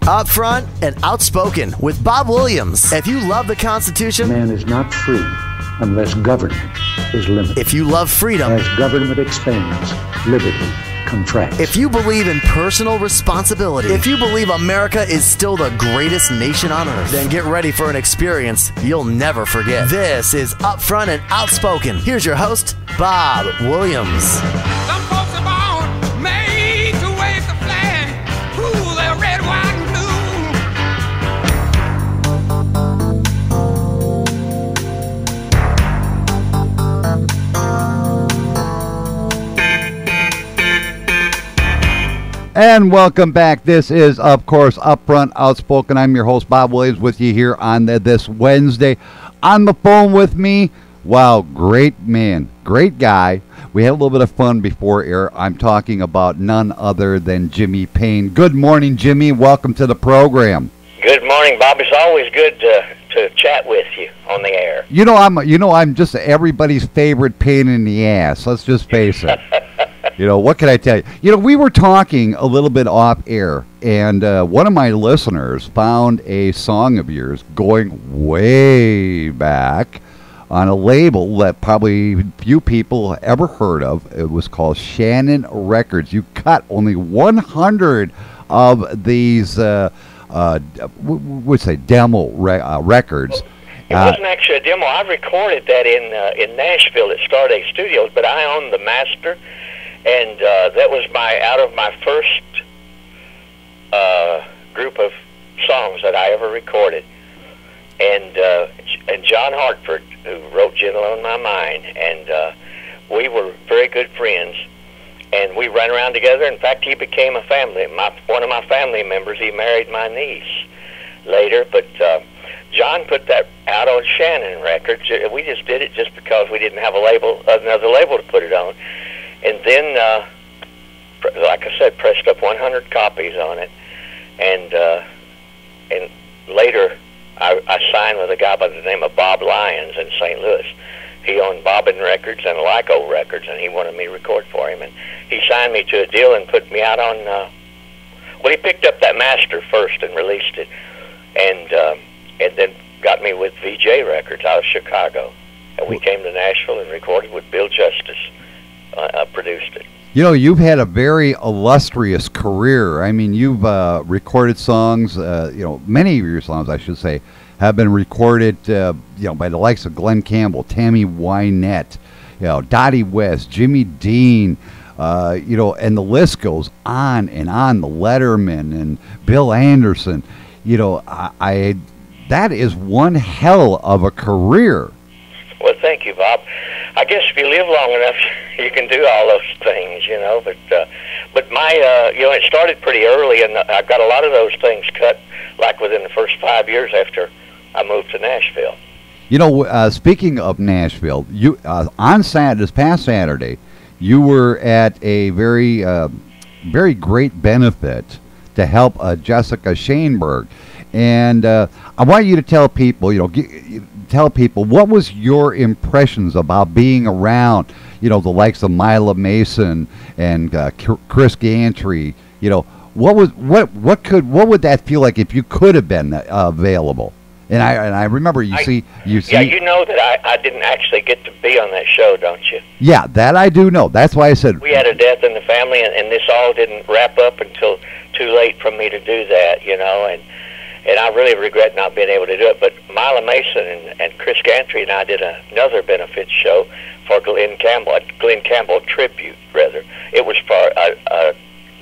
Upfront and Outspoken with Bob Williams. If you love the Constitution, man is not free unless government is limited. If you love freedom, as government expands, liberty contracts. If you believe in personal responsibility, if you believe America is still the greatest nation on earth, then get ready for an experience you'll never forget. This is Upfront and Outspoken. Here's your host, Bob Williams. Some folks are born made to wave the flag. Ooh, they're red, white, and blue. And welcome back. This is, of course, Upfront Outspoken. I'm your host, Bob Williams, with you here on this Wednesday. On the phone with me, wow, great man, great guy. We had a little bit of fun before air. I'm talking about none other than Jimmy Payne. Good morning, Jimmy. Welcome to the program. Good morning, Bob. It's always good to chat with you on the air. I'm just everybody's favorite pain in the ass. Let's just face it. What can I tell you? We were talking a little bit off air, and one of my listeners found a song of yours going way back on a label that probably few people ever heard of. It was called Shannon Records. You cut only 100 of these, demo records. It wasn't actually a demo. I recorded that in Nashville at Stardate Studios, but I own the master. And that was out of my first group of songs that I ever recorded. And John Hartford, who wrote Gentle on My Mind, and we were very good friends. And we ran around together. In fact, he became a family. One of my family members, he married my niece later. But John put that out on Shannon Records. We just did it just because we didn't have another label to put it on. And then, like I said, pressed up 100 copies on it. And later, I signed with a guy by the name of Bob Lyons in St. Louis. He owned Bobbin Records and Lyco Records, and he wanted me to record for him. And he signed me to a deal and put me out on... he picked up that master first and released it. And then got me with VJ Records out of Chicago. And we came to Nashville and recorded with Bill Justice. Produced it. You've had a very illustrious career. I mean, you've recorded songs, many of your songs, I should say, have been recorded, by the likes of Glenn Campbell, Tammy Wynette, Dottie West, Jimmy Dean, and the list goes on and on, the Letterman and Bill Anderson. That is one hell of a career. Well, thank you, Bob. I guess if you live long enough, you can do all those things, But my, it started pretty early, and I got a lot of those things cut, like within the first 5 years after I moved to Nashville. Speaking of Nashville, you on this past Saturday, you were at a very, very great benefit to help Jessica Shainberg, and I want you to tell people, what was your impressions about being around, the likes of Mila Mason and Chris Gantry? What would that feel like if you could have been available? And I remember you see. Yeah, you know that I didn't actually get to be on that show, don't you? Yeah, that I do know. That's why I said we had a death in the family, and this all didn't wrap up until too late for me to do that, And I really regret not being able to do it. But Mila Mason and Chris Gantry and I did another benefit show for Glenn Campbell tribute, rather. It was for a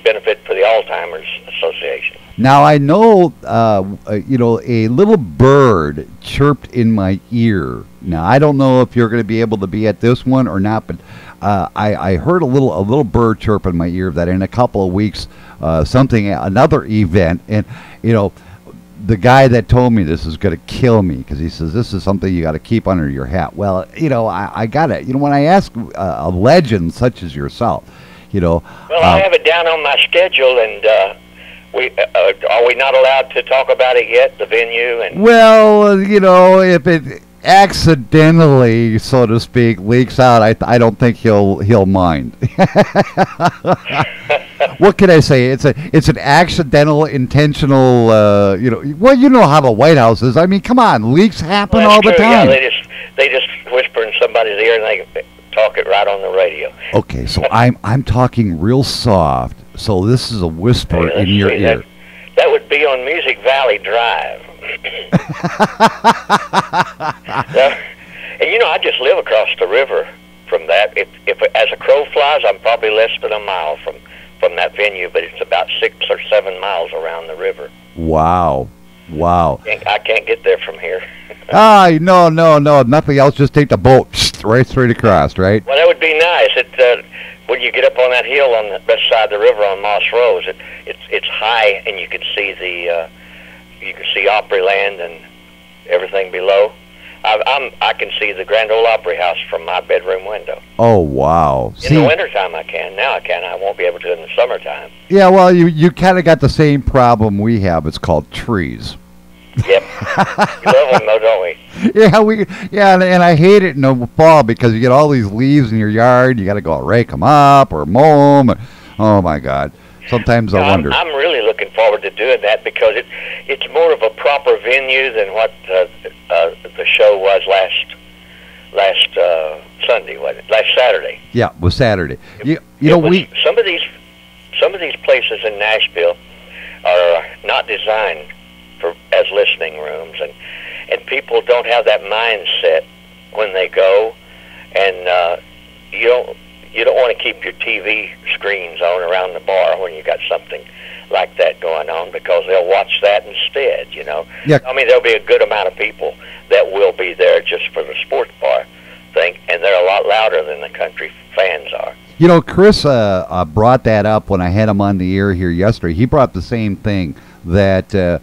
benefit for the Alzheimer's Association. Now, I know, a little bird chirped in my ear. Now, I don't know if you're going to be able to be at this one or not, but I heard a little bird chirp in my ear that in a couple of weeks, another event, and, the guy that told me this is going to kill me because he says this is something you got to keep under your hat. Well, I got it. When I ask a legend such as yourself, Well, I have it down on my schedule, and are we not allowed to talk about it yet? The venue and. Well, if accidentally, so to speak, leaks out, I don't think he'll mind. What can I say? It's an accidental, intentional. Well, you know how the White House is. I mean, come on, leaks happen all the time. Yeah, they just whisper in somebody's ear and they talk it right on the radio. Okay, so I'm talking real soft. So this is a whisper in your ear. That would be on Music Valley Drive. And I just live across the river from that. If as a crow flies, I'm probably less than a mile from that venue, but it's about 6 or 7 miles around the river. Wow. I can't get there from here. No, nothing else. Just take the boat right straight across, right? Well, that would be nice. When you get up on that hill on the west side of the river on Moss Rose, it's high, and you can see Opryland and everything below. I can see the Grand Ole Opry House from my bedroom window. Oh, wow. In the wintertime I can. Now I can't. I won't be able to in the summertime. Yeah, well, you kind of got the same problem we have. It's called trees. Yep. We love them, though, don't we? Yeah, and I hate it in the fall because you get all these leaves in your yard. You got to go rake them up or mow them. Oh, my God. Sometimes I wonder. I'm really looking forward to doing that because it's more of a proper venue than what the show was last Sunday, wasn't it? Last Saturday. Yeah, it was Saturday. Some of these places in Nashville are not designed as listening rooms, and people don't have that mindset when they go, and you don't want to keep your TV screens on around the bar when you got something like that going on, because they'll watch that instead, Yeah. I mean, there'll be a good amount of people that will be there just for the sports bar thing, and they're a lot louder than the country fans are. Chris brought that up when I had him on the air here yesterday. He brought the same thing, that there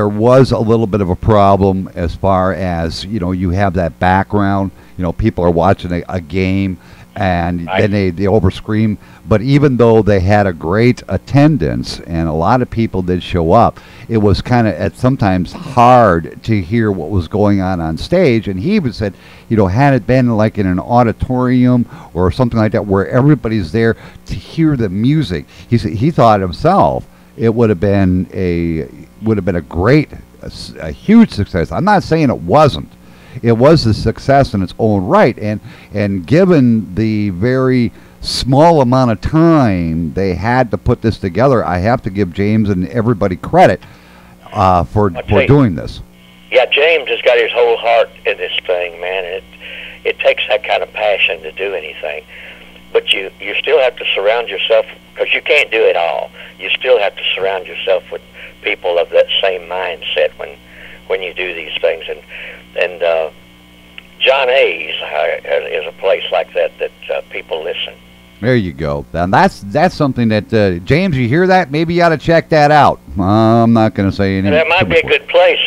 was a little bit of a problem as far as you have that background. People are watching a game, and then they overscream. But even though they had a great attendance and a lot of people did show up, it was kind of sometimes hard to hear what was going on stage. And he even said, had it been like in an auditorium or something like that where everybody's there to hear the music, he said he thought himself it would have been a huge success. I'm not saying it wasn't. It was a success in its own right, and given the very small amount of time they had to put this together, I have to give James and everybody credit for doing this. Yeah, James has got his whole heart in this thing, man. And it takes that kind of passion to do anything, but you still have to surround yourself, because you can't do it all. You still have to surround yourself with people of that same mindset when you do these things, and John A's is a place like that people listen. There you go. Now that's something that James, you hear that? Maybe you ought to check that out. I'm not going to say anything. That might be a good place.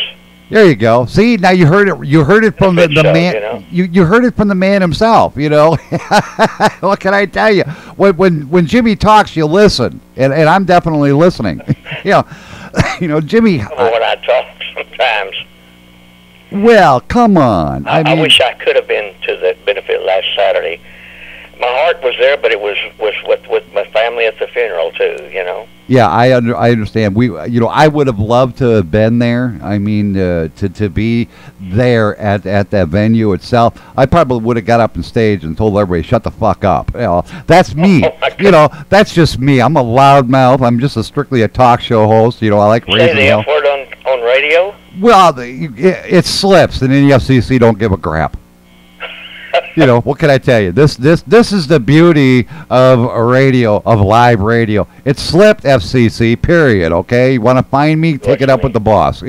There you go. See, now you heard it. You heard it from the man. You heard it from the man himself. What can I tell you? When Jimmy talks, you listen, and I'm definitely listening. Jimmy. When I talk sometimes. Well, come on. I wish I could have been to the benefit last Saturday. My heart was there, but it was with my family at the funeral too. Yeah, I understand. I would have loved to have been there. I mean, to be there at that venue itself. I probably would have got up on stage and told everybody, "Shut the fuck up." That's me. That's just me. I'm a loudmouth. I'm just strictly a talk show host. I like raising hell. Say the F word on radio? Well, it slips, and then the FCC don't give a crap. What can I tell you? This is the beauty of live radio. It slipped, FCC, period, okay? You want to find me, take it up with the boss,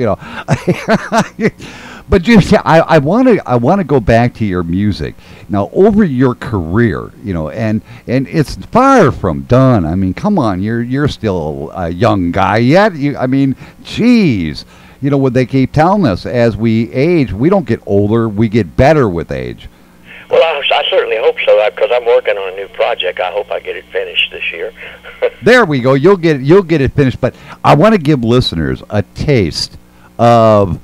But Jim, I want to go back to your music. Now, over your career, and it's far from done. I mean, come on, you're still a young guy yet. Geez. What they keep telling us, as we age, we don't get older, we get better with age. Well, I certainly hope so, because I'm working on a new project. I hope I get it finished this year. There we go. You'll get it finished. But I want to give listeners a taste of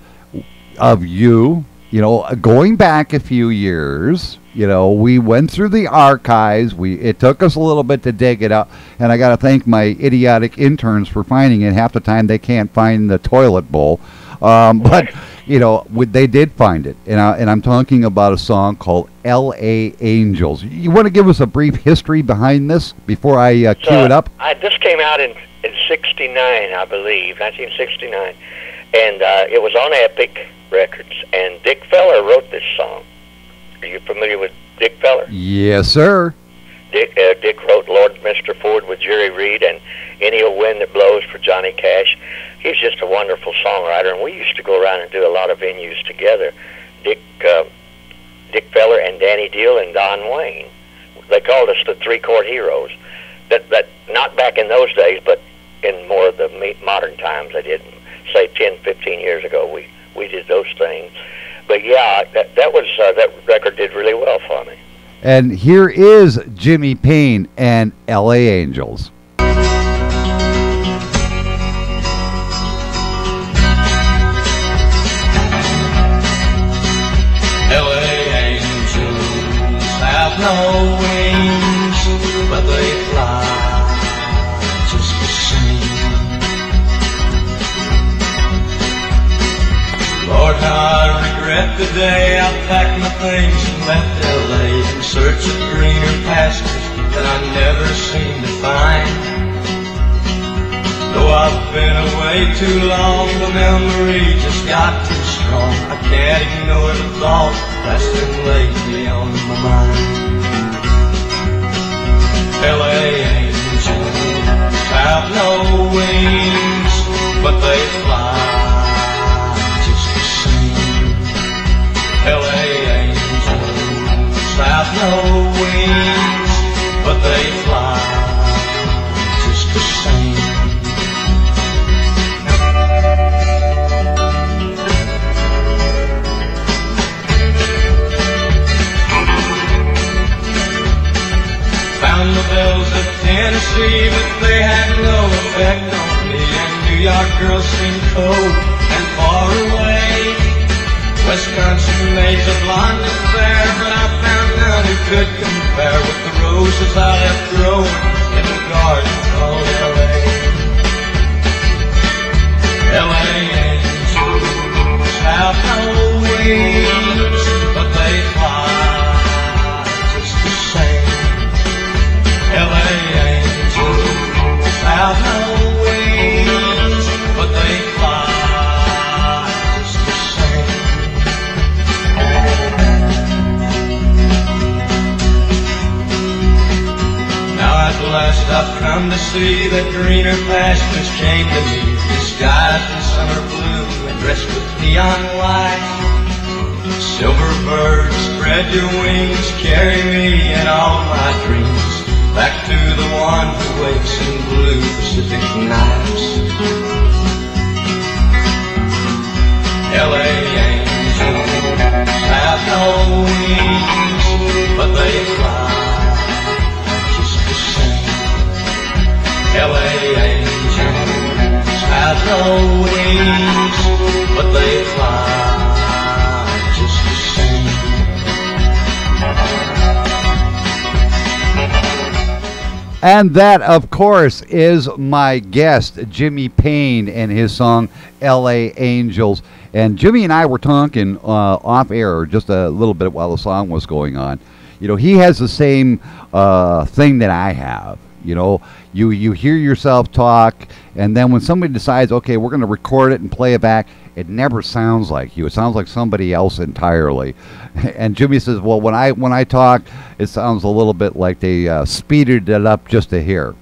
you, you know, going back a few years, you know, we went through the archives. It took us a little bit to dig it up, and I got to thank my idiotic interns for finding it. Half the time they can't find the toilet bowl, but you know, they did find it, and I'm talking about a song called "L.A. Angels." You want to give us a brief history behind this before I cue it up? This came out in '69, I believe, 1969, and it was on Epic Records, and Dick Feller wrote this song. Are you familiar with Dick Feller? Yes, sir. Dick wrote Lord Mr. Ford with Jerry Reed and Any Old Wind That Blows for Johnny Cash. He's just a wonderful songwriter, and we used to go around and do a lot of venues together. Dick Feller and Danny Deal and Don Wayne. They called us the three-chord heroes. That not back in those days, but in more of the modern times. They did, say, 10, 15 years ago. We did those things. But yeah, that record did really well for me. And here is Jimmy Payne and L.A. Angels. L.A. angels have no wings, but they fly just the same. Lord, how I regret the day I packed my things and left L.A. in search of greener pastures that I never seemed to find. Though I've been away too long, the memory just got too strong. I can't ignore the thought that's been lately on my mind. L.A. angels have no wings, but they fly just the same. L.A. angels have no wings, but they fly just the same. Found the bells of Tennessee, but they had no effect on me. And New York girls seemed cold and far away. Wisconsin maids of blonde and fair, but I found none who could compare with the roses I left growing in the garden called L.A. L.A. angels have no wings, but they fly just the same. L.A. angels have no wings, but they fly just the same. Now at last I've come to see that greener pastures came to me, disguised in summer blue and dressed with neon light. Silver birds, spread your wings, carry me in all my dreams back to the one who wakes in blue Pacific nights. L.A. angels have no wings, but they fly just the same. L.A. angels have no wings, but they fly just the same. And that, of course, is my guest, Jimmy Payne, and his song, L.A. Angels. And Jimmy and I were talking off air just a little bit while the song was going on. You know, he has the same thing that I have. You know, you hear yourself talk, and then when somebody decides, okay, we're going to record it and play it back, it never sounds like you. It sounds like somebody else entirely. And Jimmy says, well, when I talk, it sounds a little bit like they speeded it up just to hear.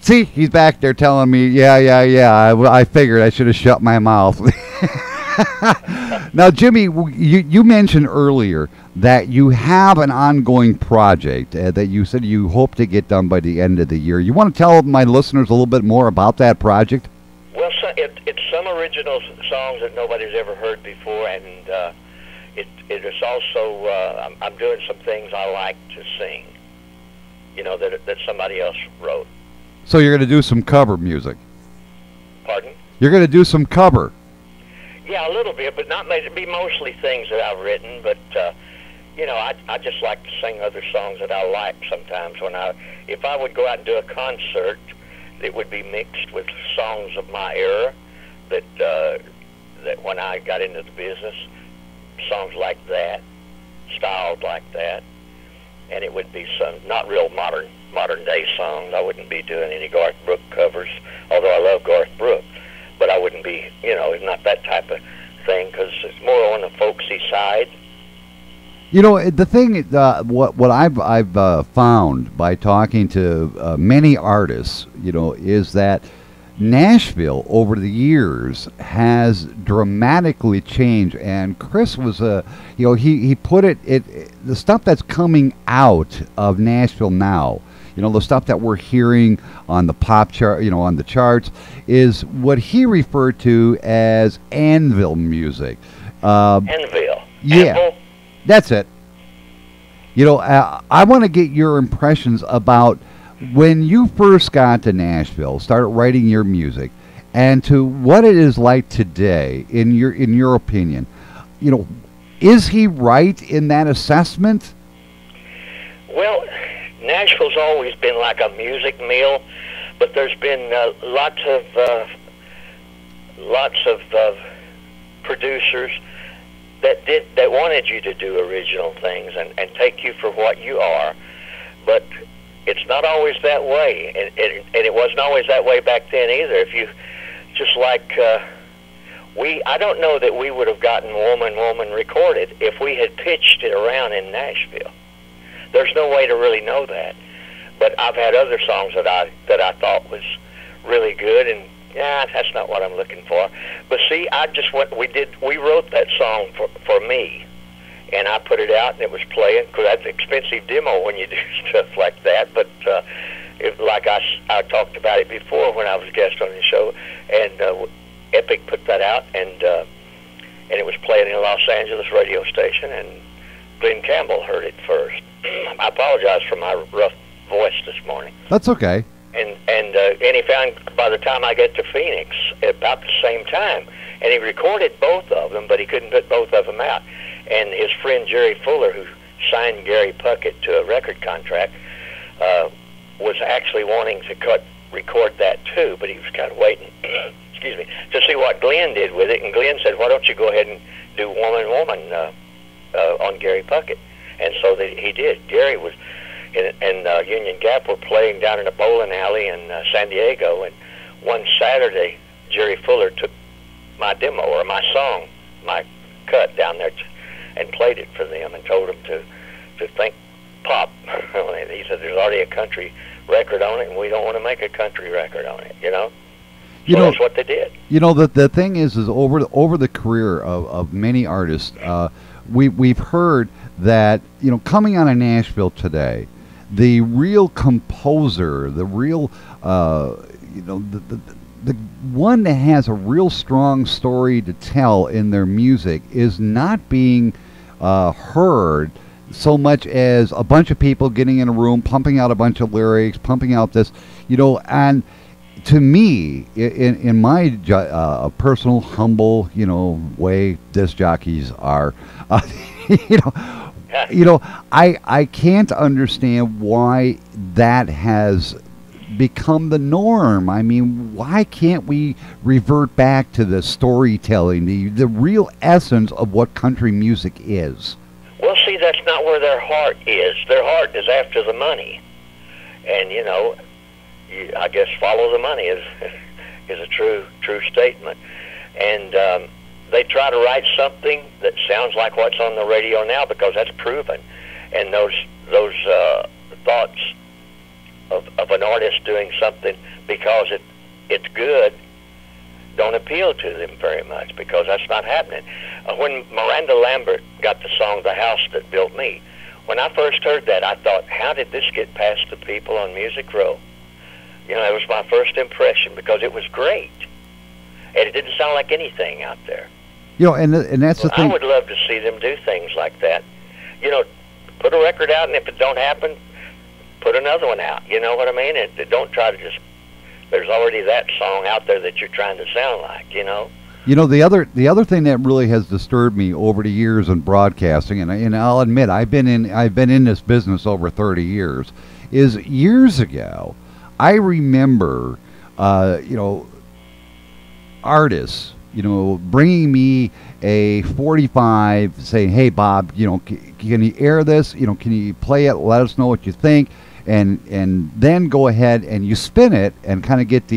See, he's back there telling me, yeah. I figured I should have shut my mouth. Now, Jimmy, you mentioned earlier that you have an ongoing project that you said you hope to get done by the end of the year. You want to tell my listeners a little bit more about that project? Well, it's some original songs that nobody's ever heard before, and it is also, I'm doing some things I like to sing, you know, that somebody else wrote. So you're going to do some cover music? Pardon? You're going to do some cover? Yeah, a little bit, but not it'd be mostly things that I've written. But you know, I just like to sing other songs that I like sometimes. If I would go out and do a concert, it would be mixed with songs of my era. That when I got into the business, songs like that, styled like that, and it would be some not real modern day songs. I wouldn't be doing any Garth Brooks covers, although I love Garth Brooks, but I wouldn't be, you know, it's not that type of thing, because it's more on the folksy side. You know, the thing, what I've found by talking to many artists, you know, is that Nashville over the years has dramatically changed, and Chris was you know, he put it the stuff that's coming out of Nashville now, you know, the stuff that we're hearing on the pop chart, you know, on the charts, is what he referred to as anvil music. Anvil. Yeah, Anvil? That's it. You know, I want to get your impressions about when you first got to Nashville, started writing your music, and to what it is like today, in your opinion. You know, is he right in that assessment? Well, Nashville's always been like a music mill, but there's been lots of producers that wanted you to do original things and take you for what you are, but it's not always that way, and it wasn't always that way back then either. If you just like I don't know that we would have gotten Woman recorded if we had pitched it around in Nashville. There's no way to really know that, but I've had other songs that I thought was really good, and that's not what I'm looking for. But see, we wrote that song for me. And I put it out, and it was playing, because that's an expensive demo when you do stuff like that. But like I talked about it before when I was a guest on the show, and Epic put that out, and it was playing in a Los Angeles radio station, and Glenn Campbell heard it first. I apologize for my rough voice this morning. That's okay. And he found by the time I get to Phoenix, about the same time, and he recorded both of them, but he couldn't put both of them out. And his friend Jerry Fuller, who signed Gary Puckett to a record contract, was actually wanting to record that too, but he was kind of waiting, excuse me, to see what Glenn did with it. And Glenn said, "Why don't you go ahead and do Woman on Gary Puckett?" And so he did. Gary was and Union Gap were playing down in a bowling alley in San Diego, and one Saturday Jerry Fuller took my demo, or my song, my cut down there, and played it for them, and told them to think pop. He said, "There's already a country record on it, and we don't want to make a country record on it," you know? So that's what they did. You know, the thing is over the career of many artists, we've heard that, you know, coming out of Nashville today, the real composer, the real, you know, the one that has a real strong story to tell in their music is not being heard so much as a bunch of people getting in a room, pumping out a bunch of lyrics, pumping out this, you know. And to me, in my personal, humble, you know, way, disc jockeys are, you know, I can't understand why that has become the norm. I mean, why can't we revert back to the storytelling, the real essence of what country music is? Well, see, that's not where their heart is. Their heart is after the money. And, you know, I guess follow the money is a true statement. And they try to write something that sounds like what's on the radio now, because that's proven. And those thoughts of an artist doing something because it's good don't appeal to them very much, because that's not happening. When Miranda Lambert got the song "The House That Built Me," when I first heard that, I thought, how did this get past the people on Music Row? You know, it was my first impression, because it was great, and it didn't sound like anything out there. You know, and that's the thing. I would love to see them do things like that. You know, put a record out, and if it don't happen, put another one out. You know what I mean? And don't try to just, there's already that song out there that you're trying to sound like, you know? You know, the other thing that really has disturbed me over the years in broadcasting, and I'll admit I've been in this business over 30 years, is years ago, I remember, artists, bringing me a 45, saying, "Hey, Bob, can you air this? Can you play it? Let us know what you think." And then go ahead and you spin it and kind of get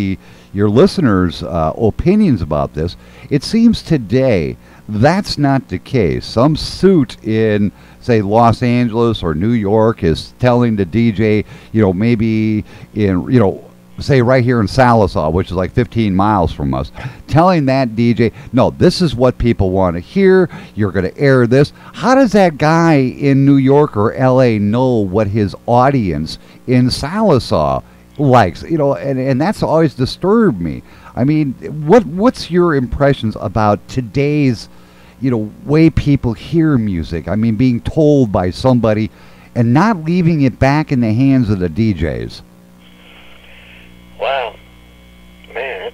your listeners' opinions about this. It seems today that's not the case. Some suit in, say, Los Angeles or New York is telling the DJ, maybe in, say right here in Sallisaw, which is like 15 miles from us, telling that DJ, no, this is what people want to hear. You're going to air this. How does that guy in New York or LA know what his audience in Sallisaw likes? And that's always disturbed me. I mean, what's your impressions about today's, way people hear music? I mean, being told by somebody and not leaving it back in the hands of the DJs. Wow, man,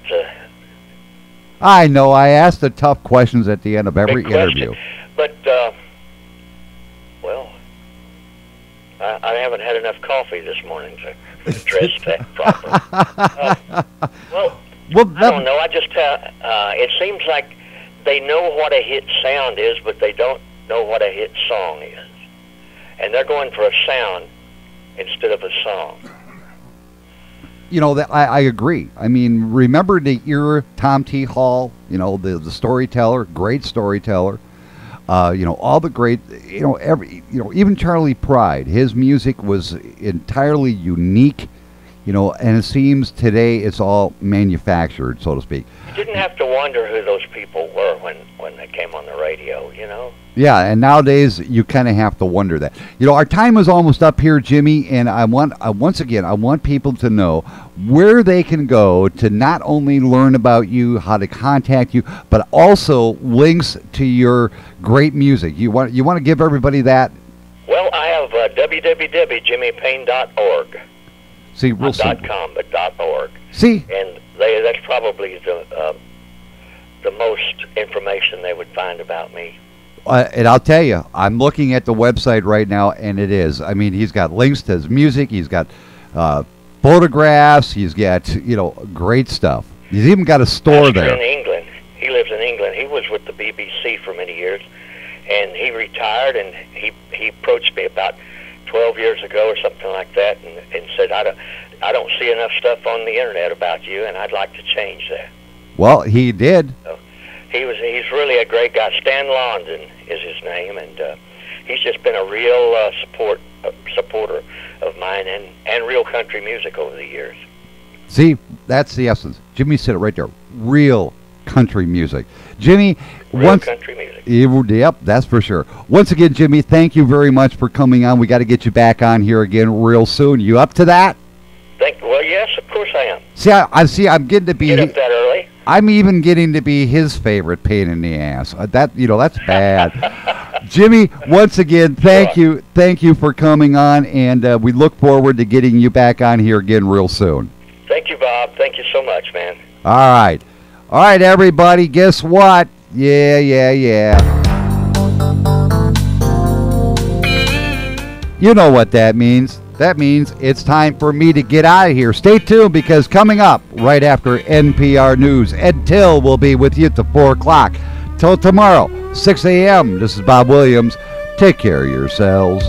I know. I ask the tough questions at the end of every interview. But, well, I haven't had enough coffee this morning to address that properly. Well, I don't know. I just it seems like they know what a hit sound is, but they don't know what a hit song is. And they're going for a sound instead of a song. That I agree. I mean, remember the era Tom T. Hall, the storyteller, great storyteller. All the great, even Charlie Pride, his music was entirely unique, and it seems today it's all manufactured, so to speak. You didn't have to wonder who those people were when they came on the radio, Yeah, and nowadays you kind of have to wonder that. Our time is almost up here, Jimmy, and I want people to know where they can go to not only learn about you, how to contact you, but also links to your great music. You want to give everybody that? Well, I have www.jimmypayne.org. See, real not simple. .com, but .org. See, and that's probably the most information they would find about me. And I'll tell you, I'm looking at the website right now, and it is. I mean, he's got links to his music. He's got photographs. He's got, great stuff. He's even got a store there. In England. He lives in England. He was with the BBC for many years, and he retired, and he approached me about 12 years ago or something like that, and said, I don't see enough stuff on the internet about you, and I'd like to change that. Well, he did. So he's really a great guy. Stan London is his name, and he's just been a real supporter of mine and real country music over the years. See, that's the essence. Jimmy said it right there. Real country music. Jimmy, country music. Yep, that's for sure. Once again, Jimmy, thank you very much for coming on. We got to get you back on here again real soon. You up to that? Well, yes, of course I am. See, I'm getting to be. Get up that early. I'm even getting to be his favorite pain in the ass. That's bad. Jimmy, once again, thank you for coming on, and we look forward to getting you back on here again real soon. Thank you, Bob. Thank you so much, man. All right, everybody. Guess what? Yeah. You know what that means. That means it's time for me to get out of here. Stay tuned, because coming up right after NPR News, Ed Till will be with you till 4 o'clock. Till tomorrow, 6 a.m., this is Bob Williams. Take care of yourselves.